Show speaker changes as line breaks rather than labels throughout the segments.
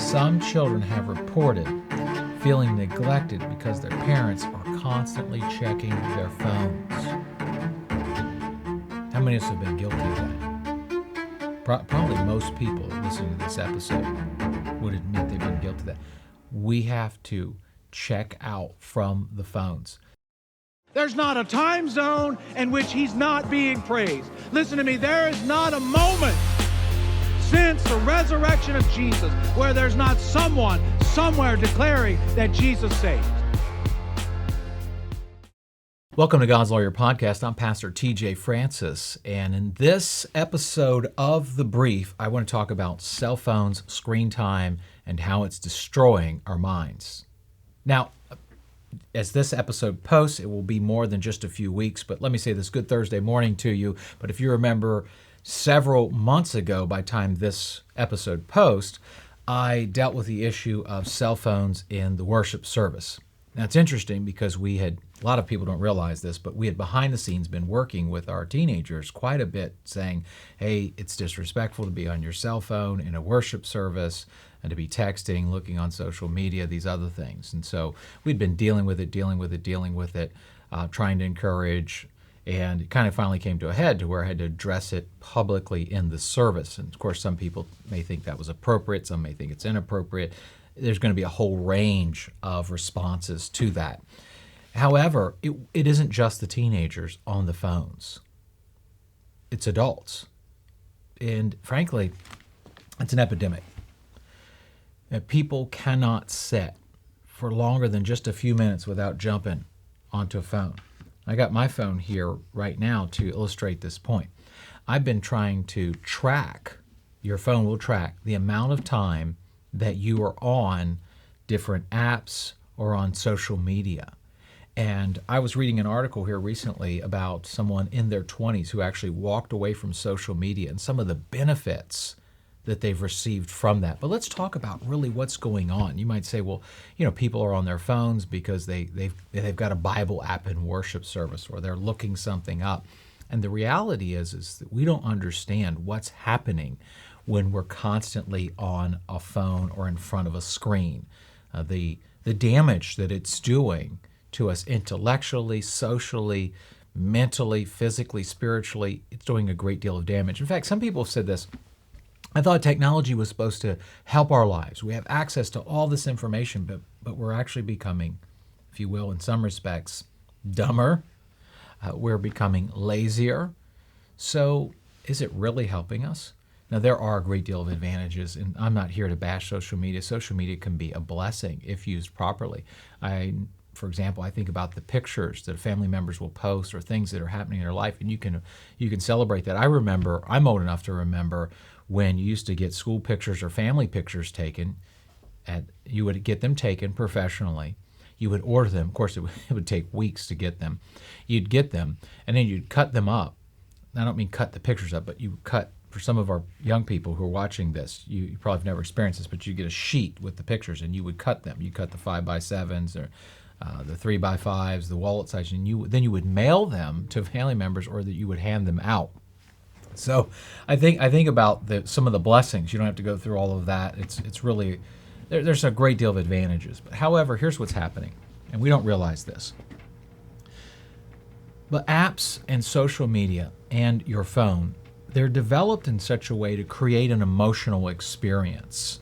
some children have reported feeling neglected because their parents are constantly checking their phones. How many of us have been guilty of that? Probably most people listening to this episode would admit they've been guilty of that. We have to check out from the phones.
There's not a time zone in which he's not being praised. Listen to me, there is not a moment since the resurrection of Jesus where there's not someone somewhere declaring that Jesus saves.
Welcome to God's Lawyer Podcast. I'm Pastor TJ Francis, and in this episode of The Brief, I want to talk about cell phones, screen time, and how it's destroying our minds. Now, as this episode posts, it will be more than just a few weeks, but let me say this, good Thursday morning to you. But if you remember, several months ago, by the time this episode posts, I dealt with the issue of cell phones in the worship service. Now, it's interesting because a lot of people don't realize this, but we had behind the scenes been working with our teenagers quite a bit saying, hey, it's disrespectful to be on your cell phone in a worship service and to be texting, looking on social media, these other things. And so we'd been dealing with it, trying to encourage, and it kind of finally came to a head to where I had to address it publicly in the service. And of course, some people may think that was appropriate, some may think it's inappropriate. There's going to be a whole range of responses to that. However, it isn't just the teenagers on the phones. It's adults. And frankly, it's an epidemic. People cannot sit for longer than just a few minutes without jumping onto a phone. I got my phone here right now to illustrate this point. I've been trying to track, your phone will track the amount of time that you are on different apps or on social media. And I was reading an article here recently about someone in their 20s who actually walked away from social media and some of the benefits that they've received from that. But let's talk about really what's going on. You might say, well, people are on their phones because they've got a Bible app in worship service, or they're looking something up. And the reality is that we don't understand what's happening when we're constantly on a phone or in front of a screen. The damage that it's doing to us intellectually, socially, mentally, physically, spiritually, it's doing a great deal of damage. In fact, some people have said this, I thought technology was supposed to help our lives. We have access to all this information, but we're actually becoming, if you will, in some respects, dumber. We're becoming lazier. So is it really helping us? Now, there are a great deal of advantages, and I'm not here to bash social media. Social media can be a blessing if used properly. For example, I think about the pictures that family members will post or things that are happening in their life, and you can celebrate that. I'm old enough to remember when you used to get school pictures or family pictures taken, you would get them taken professionally. You would order them. Of course, it would take weeks to get them. You'd get them, and then you'd cut them up. I don't mean cut the pictures up, but you cut, for some of our young people who are watching this, you probably have never experienced this, but you get a sheet with the pictures, and you would cut them. You cut the 5x7s or the 3x5s, the wallet size, and then you would mail them to family members, or that you would hand them out. So I think about some of the blessings. You don't have to go through all of that. It's really, there's a great deal of advantages. But however, here's what's happening, and we don't realize this. But apps and social media and your phone, they're developed in such a way to create an emotional experience.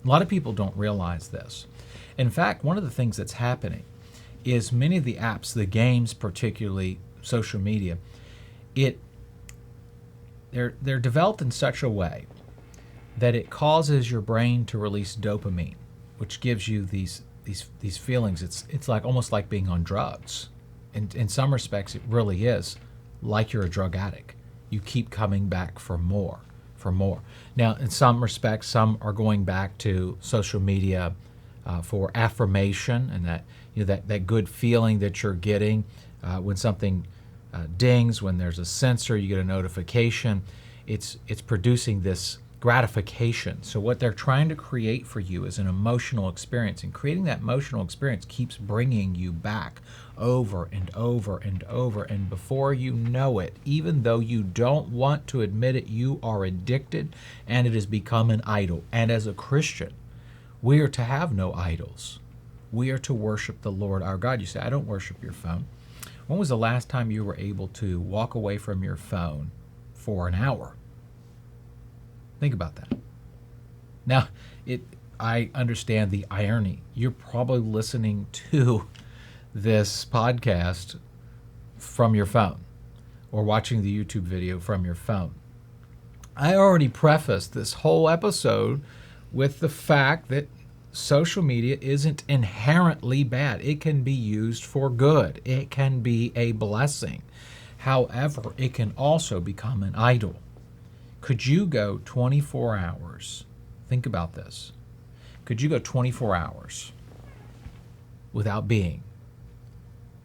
A lot of people don't realize this. In fact, one of the things that's happening is many of the apps, the games, particularly social media, they're developed in such a way that it causes your brain to release dopamine, which gives you these feelings. It's like almost like being on drugs. In some respects, it really is like you're a drug addict. You keep coming back for more. Now, in some respects, some are going back to social media for affirmation, and that good feeling that you're getting when something dings, when there's a sensor, you get a notification. It's producing this gratification. So what they're trying to create for you is an emotional experience, and creating that emotional experience keeps bringing you back over and over and over, and before you know it, even though you don't want to admit it, you are addicted, and it has become an idol. And as a Christian, We are to have no idols. We are to worship the Lord our God. You say, I don't worship your phone. When was the last time you were able to walk away from your phone for an hour? Think about that. Now, I understand the irony. You're probably listening to this podcast from your phone or watching the YouTube video from your phone. I already prefaced this whole episode with the fact that social media isn't inherently bad. It can be used for good. It can be a blessing. However, it can also become an idol. Could you go 24 hours? Think about this. Could you go 24 hours without being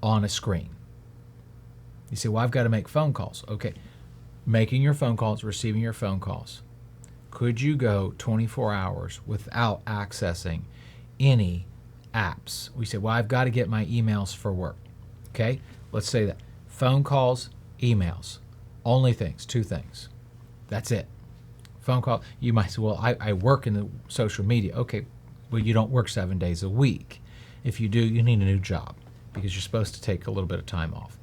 on a screen? You say, well, I've got to make phone calls. Okay, making your phone calls, receiving your phone calls. Could you go 24 hours without accessing any apps? We say, well, I've got to get my emails for work. Okay, let's say that. Phone calls, emails, only things, two things. That's it. Phone call, you might say, well, I work in the social media. Okay, well, you don't work 7 days a week. If you do, you need a new job because you're supposed to take a little bit of time off.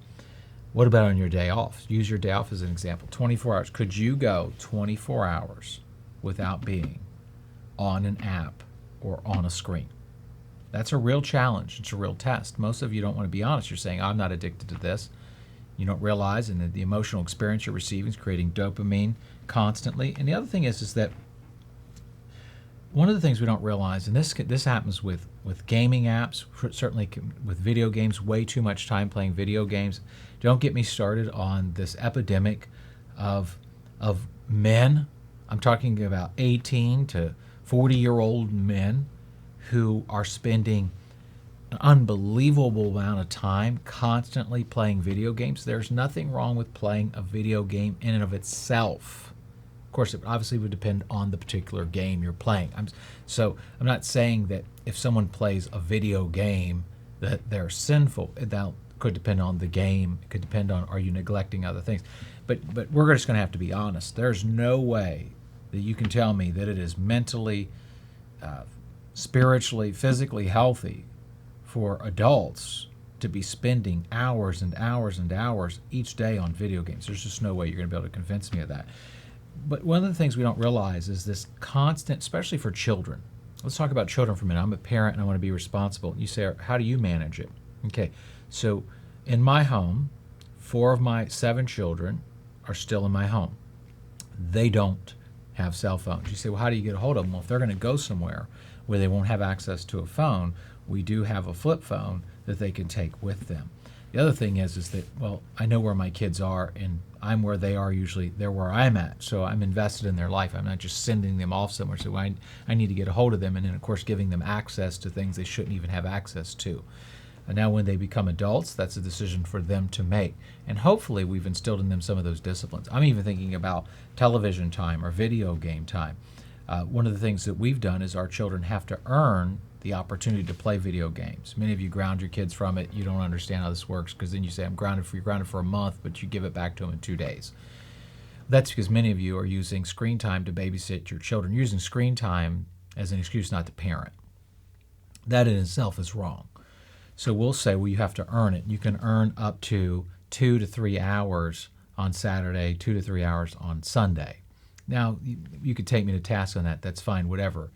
What about on your day off? Use your day off as an example. 24 hours. Could you go 24 hours without being on an app or on a screen? That's a real challenge. It's a real test. Most of you don't want to be honest. You're saying, I'm not addicted to this. You don't realize, and the emotional experience you're receiving is creating dopamine constantly. And the other thing is that one of the things we don't realize, and this happens with gaming apps, certainly with video games, way too much time playing video games. Don't get me started on this epidemic of men. I'm talking about 18 to 40-year-old men who are spending an unbelievable amount of time constantly playing video games. There's nothing wrong with playing a video game in and of itself. Of course, it obviously would depend on the particular game you're playing. I'm not saying that if someone plays a video game that they're sinful. That could depend on the game. It could depend on, are you neglecting other things? But we're just going to have to be honest. There's no way that you can tell me that it is mentally, spiritually, physically healthy for adults to be spending hours and hours and hours each day on video games. There's just no way you're going to be able to convince me of that. But one of the things we don't realize is this constant, especially for children. Let's talk about children for a minute. I'm a parent and I want to be responsible. You say, how do you manage it? Okay, so in my home, 4 of my 7 children are still in my home. They don't have cell phones. You say, well, how do you get a hold of them? Well, if they're going to go somewhere where they won't have access to a phone, we do have a flip phone that they can take with them. The other thing is that, well, I know where my kids are, and I'm where they are usually. They're where I'm at, so I'm invested in their life. I'm not just sending them off somewhere. So I need to get a hold of them, and then, of course, giving them access to things they shouldn't even have access to. And now when they become adults, that's a decision for them to make. And hopefully we've instilled in them some of those disciplines. I'm even thinking about television time or video game time. One of the things that we've done is our children have to earn the opportunity to play video games. Many of you ground your kids from it. You don't understand how this works because then you say, you're grounded for a month, but you give it back to them in 2 days. That's because many of you are using screen time to babysit your children. You're using screen time as an excuse not to parent. That in itself is wrong. So we'll say, well, you have to earn it. You can earn up to 2 to 3 hours on Saturday, 2 to 3 hours on Sunday. Now, you could take me to task on that. That's fine, whatever.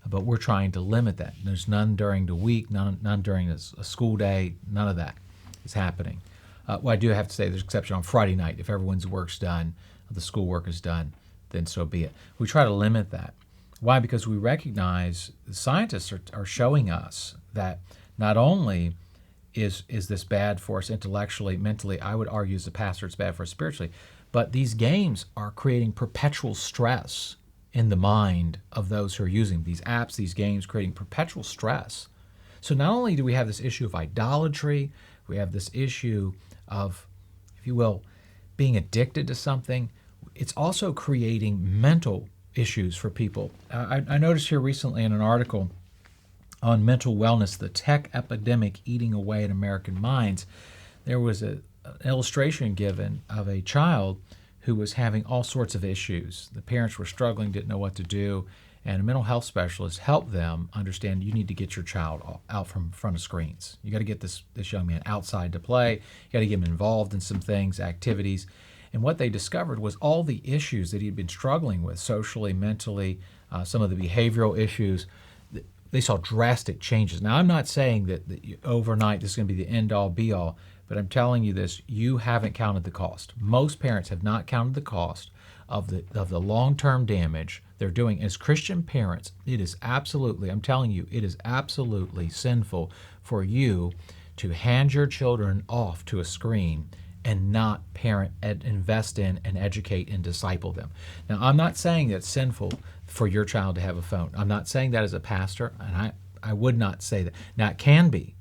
But we're trying to limit that. There's none during the week, none during a school day. None of that is happening. Well, I do have to say there's an exception on Friday night. If everyone's work's done, the school work is done, then so be it. We try to limit that. Why? Because we recognize the scientists are showing us that not only is this bad for us intellectually, mentally, I would argue as a pastor it's bad for us spiritually, but these games are creating perpetual stress in the mind of those who are using these apps, these games, creating perpetual stress. So not only do we have this issue of idolatry, we have this issue of, if you will, being addicted to something, it's also creating mental issues for people. I noticed here recently in an article on mental wellness, the tech epidemic eating away at American minds, there was an illustration given of a child who was having all sorts of issues. The parents were struggling, didn't know what to do, And a mental health specialist helped them understand you need to get your child out from in front of screens. You got to get this young man outside to play. You got to get him involved in some things, activities. And what they discovered was all the issues that he'd been struggling with socially, mentally, some of the behavioral issues. They saw drastic changes. Now, I'm not saying that overnight this is going to be the end-all, be-all, but I'm telling you this, you haven't counted the cost. Most parents have not counted the cost of the long-term damage they're doing. As Christian parents, it is absolutely, I'm telling you, it is absolutely sinful for you to hand your children off to a screen and not invest in and educate and disciple them. Now, I'm not saying that it's sinful for your child to have a phone. I'm not saying that as a pastor, and I would not say that. Now, it can be.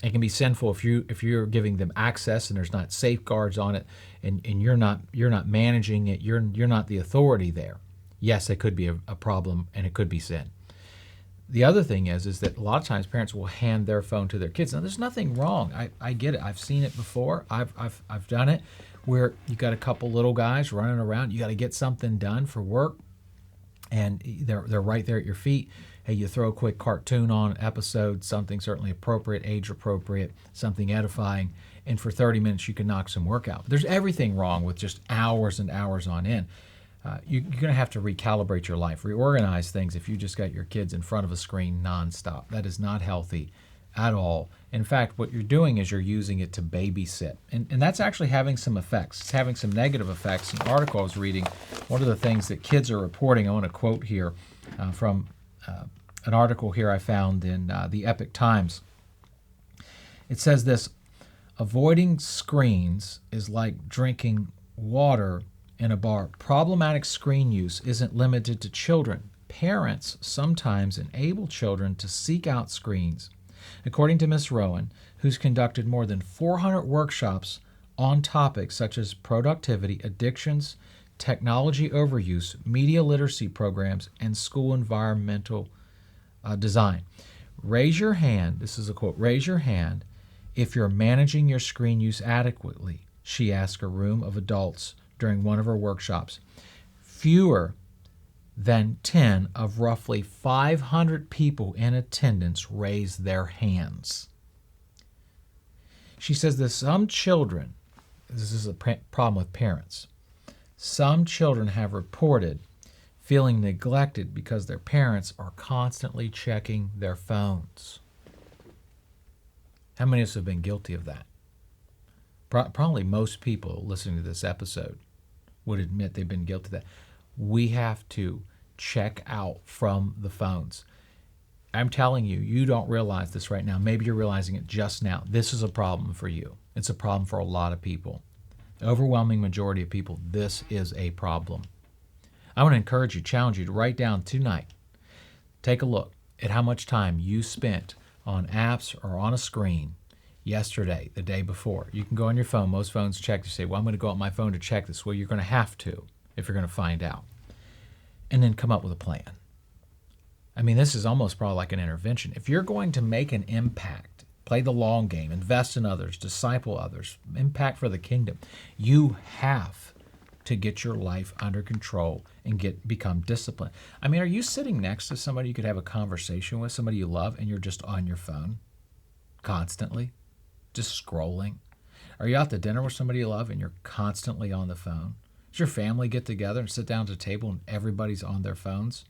It can be sinful if you're giving them access and there's not safeguards on it, and you're not managing it. You're not the authority there. Yes, it could be a problem, and it could be sin. The other thing is that a lot of times parents will hand their phone to their kids. Now, there's nothing wrong. I get it. I've seen it before. I've done it where you got a couple little guys running around. You got to get something done for work, and they're right there at your feet. Hey, you throw a quick cartoon on episode, something certainly appropriate, age appropriate, something edifying, and for 30 minutes you can knock some work out. But there's everything wrong with just hours and hours on end. You're going to have to recalibrate your life, reorganize things if you just got your kids in front of a screen nonstop. That is not healthy at all. In fact, what you're doing is you're using it to babysit. And that's actually having some effects. It's having some negative effects. An article I was reading, one of the things that kids are reporting, I want to quote here from an article here I found in the Epoch Times. It says this: avoiding screens is like drinking water in a bar. Problematic screen use isn't limited to children. Parents sometimes enable children to seek out screens. According to Ms. Rowan, who's conducted more than 400 workshops on topics such as productivity, addictions, technology overuse, media literacy programs, and school environmental design. Raise your hand, this is a quote, raise your hand if you're managing your screen use adequately, she asked a room of adults during one of her workshops. Fewer than 10 of roughly 500 people in attendance raised their hands. She says that some children, this is a problem with parents, some children have reported feeling neglected because their parents are constantly checking their phones. How many of us have been guilty of that? Probably most people listening to this episode would admit they've been guilty of that. We have to check out from the phones. I'm telling you, you don't realize this right now. Maybe you're realizing it just now. This is a problem for you. It's a problem for a lot of people. The overwhelming majority of people, this is a problem. I want to encourage you, challenge you to write down tonight. Take a look at how much time you spent on apps or on a screen yesterday, the day before. You can go on your phone. Most phones check. You say, well, I'm going to go on my phone to check this. Well, you're going to have to if you're going to find out. And then come up with a plan. I mean, this is almost probably like an intervention. If you're going to make an impact, play the long game, invest in others, disciple others, impact for the kingdom, you have to get your life under control and become disciplined. I mean, are you sitting next to somebody you could have a conversation with, somebody you love, and you're just on your phone constantly, just scrolling? Are you out to dinner with somebody you love and you're constantly on the phone? Does your family get together and sit down at a table and everybody's on their phones?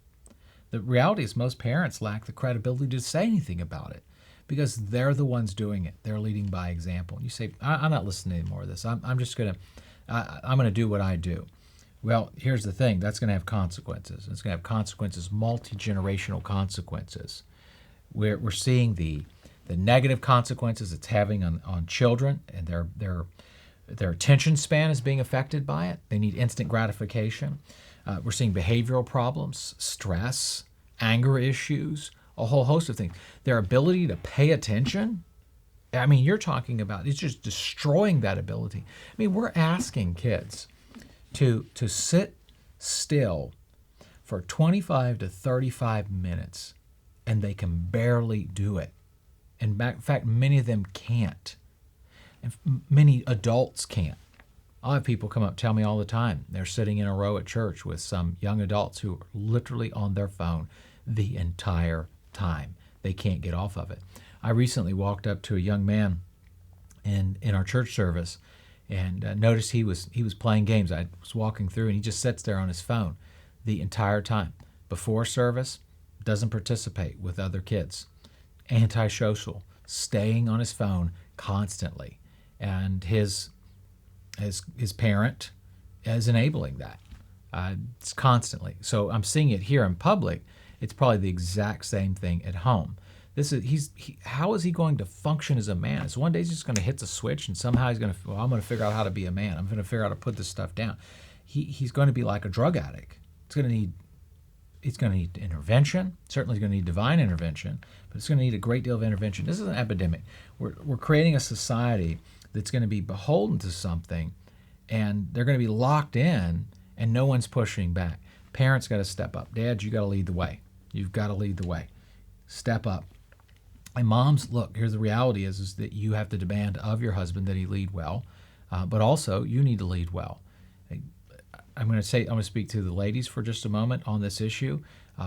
The reality is most parents lack the credibility to say anything about it because they're the ones doing it. They're leading by example. And you say, I'm not listening to any more of this. I'm just going to do what I do. Well, here's the thing. That's going to have consequences. It's going to have consequences, multi-generational consequences. We're seeing the negative consequences it's having on children, and their attention span is being affected by it. They need instant gratification. We're seeing behavioral problems, stress, anger issues, a whole host of things. Their ability to pay attention, I mean, you're talking about, it's just destroying that ability. I mean, we're asking kids to sit still for 25 to 35 minutes, and they can barely do it. In fact, many of them can't. And many adults can't. I'll have people come up tell me all the time. They're sitting in a row at church with some young adults who are literally on their phone the entire time. They can't get off of it. I recently walked up to a young man in our church service and noticed he was playing games. I was walking through and he just sits there on his phone the entire time. Before service, doesn't participate with other kids. Antisocial, staying on his phone constantly. And his parent is enabling that. It's constantly. So I'm seeing it here in public. It's probably the exact same thing at home. How is he going to function as a man? So one day he's just going to hit the switch and somehow I'm going to figure out how to be a man. I'm going to figure out how to put this stuff down. He's going to be like a drug addict. It's going to need intervention. Certainly, it's going to need divine intervention, but it's going to need a great deal of intervention. This is an epidemic. We're creating a society that's going to be beholden to something, and they're going to be locked in, and no one's pushing back. Parents got to step up. Dads, you got to lead the way. You've got to lead the way. Step up. And moms, look, here's the reality is that you have to demand of your husband that he lead well, but also you need to lead well. I'm going to speak to the ladies for just a moment on this issue.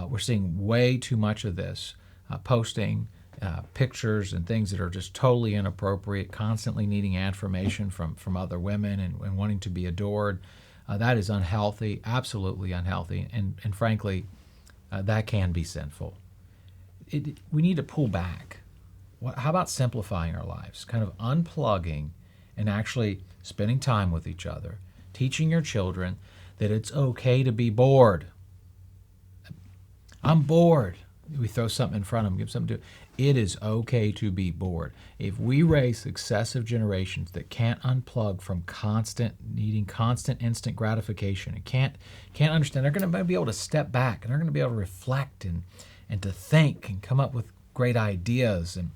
We're seeing way too much of this, posting pictures and things that are just totally inappropriate, constantly needing affirmation from other women and wanting to be adored. That is unhealthy, absolutely unhealthy, and frankly, that can be sinful. We need to pull back. How about simplifying our lives, kind of unplugging and actually spending time with each other, teaching your children that it's okay to be bored. I'm bored. We throw something in front of them, give them something to do. It is okay to be bored. If we raise successive generations that can't unplug from needing constant instant gratification and can't understand, they're going to be able to step back and they're going to be able to reflect and to think and come up with great ideas. And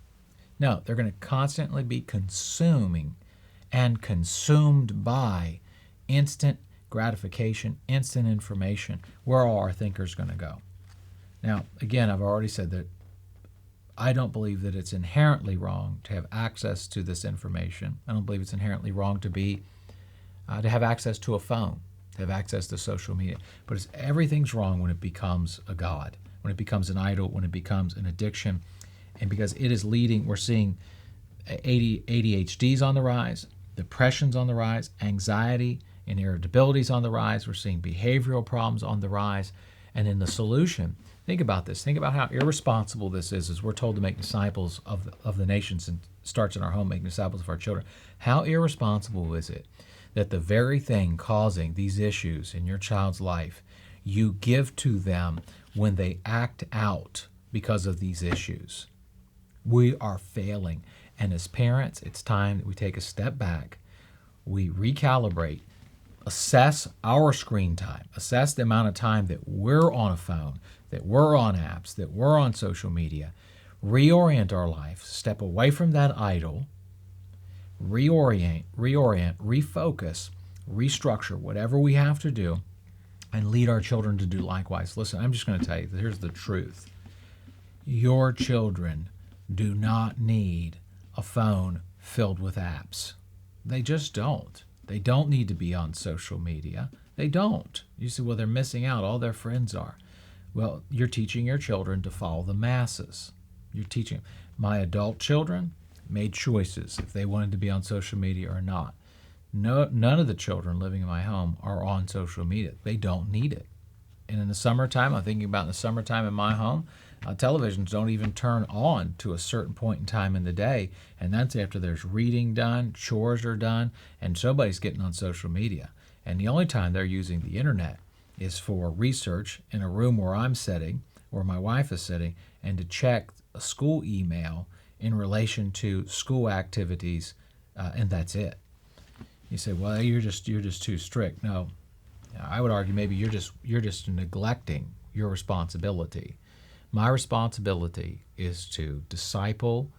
no, they're going to constantly be consuming and consumed by instant gratification, instant information. Where are our thinkers going to go? Now, again, I've already said that I don't believe that it's inherently wrong to have access to this information. I don't believe it's inherently wrong to have access to a phone, to have access to social media. But everything's wrong when it becomes a god, when it becomes an idol, when it becomes an addiction. And because it is leading, we're seeing ADHD's on the rise, depression's on the rise, anxiety and irritability's on the rise. We're seeing behavioral problems on the rise. And in the solution, think about this. Think about how irresponsible this is as we're told to make disciples of the nations, and starts in our home, making disciples of our children. How irresponsible is it that the very thing causing these issues in your child's life, you give to them when they act out because of these issues? We are failing. And as parents, it's time that we take a step back, we recalibrate, assess our screen time, assess the amount of time that we're on a phone, that we're on apps, that we're on social media, reorient our life, step away from that idol, reorient, refocus, restructure, whatever we have to do, and lead our children to do likewise. Listen, I'm just going to tell you, here's the truth. Your children do not need a phone filled with apps. They just don't. They don't need to be on social media. They don't. You say, well, they're missing out. All their friends are. Well, you're teaching your children to follow the masses. You're teaching. My adult children made choices if they wanted to be on social media or not. No, none of the children living in my home are on social media. They don't need it. And in the summertime, I'm thinking about in the summertime in my home, televisions don't even turn on to a certain point in time in the day, and that's after there's reading done, chores are done, and somebody's getting on social media. And the only time they're using the internet is for research in a room where I'm sitting, or my wife is sitting, and to check a school email in relation to school activities, and that's it. You say, well, you're just too strict. No, I would argue maybe you're just neglecting your responsibility. My responsibility is to disciple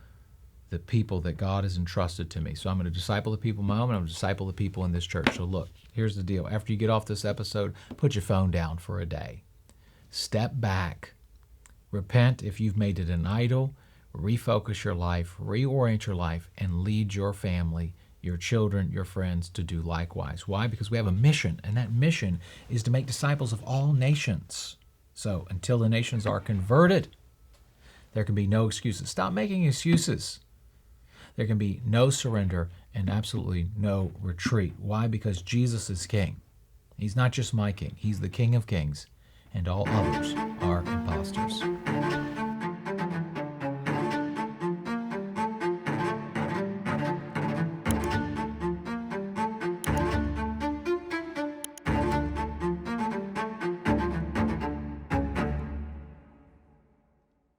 the people that God has entrusted to me. So I'm going to disciple the people in my home, and I'm going to disciple the people in this church. So look, here's the deal. After you get off this episode, put your phone down for a day. Step back. Repent if you've made it an idol. Refocus your life, reorient your life, and lead your family your children, your friends to do likewise. Why? Because we have a mission, and that mission is to make disciples of all nations. So until the nations are converted, there can be no excuses. Stop making excuses. There can be no surrender and absolutely no retreat. Why? Because Jesus is King. He's not just my King. He's the King of Kings, and all others are impostors.